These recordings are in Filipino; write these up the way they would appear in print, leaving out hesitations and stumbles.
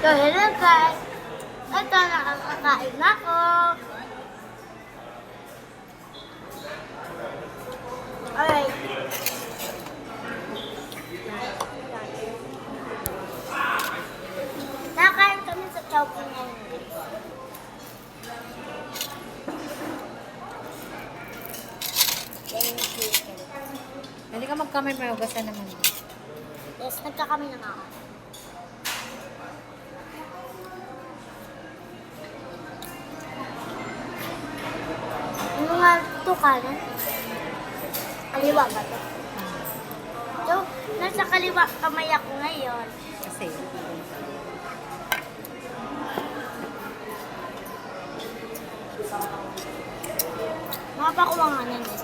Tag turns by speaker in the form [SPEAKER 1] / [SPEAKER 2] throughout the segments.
[SPEAKER 1] So, hello guys. Ito, nakakakain na ako. Alright. Nakain kami sa Chowking ngayon. Thank you.
[SPEAKER 2] Hindi ka magkamay, may ugasan naman.
[SPEAKER 1] Yes, nagkakamay na nga ako. Yung mga tukanan. Kaliwa ba ito? So, nasa kaliwa kamay ako ngayon.
[SPEAKER 2] Kasi,
[SPEAKER 1] Makapakuha nga na guys.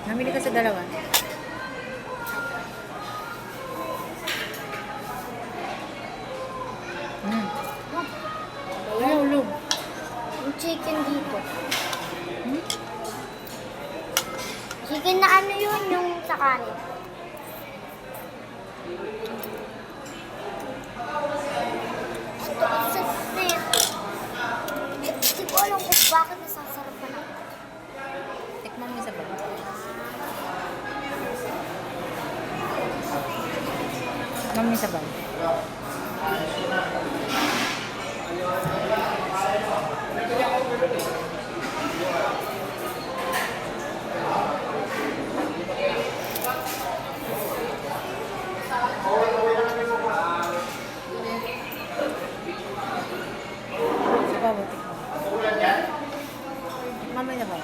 [SPEAKER 2] namili ka sa dalawa. Ay, ulog.
[SPEAKER 1] Yung chicken dito.
[SPEAKER 2] Hmm?
[SPEAKER 1] Chicken na ano yun, yung sa kanin. Ito isa sit. Hindi ko alam kung bakit nasasarap pa na.
[SPEAKER 2] Tikman mo isa ba? Tikman mo isa ba? Isa ba? Tikman mo isa ba?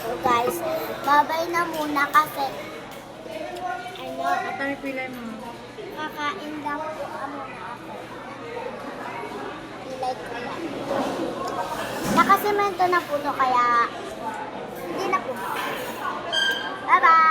[SPEAKER 1] So guys, babay na muna kasi ano,
[SPEAKER 2] At ano pilay mo?
[SPEAKER 1] kakain lang po muna ako. I-like ko lang. Nakasemento na po to kaya hindi na po. Bye-bye!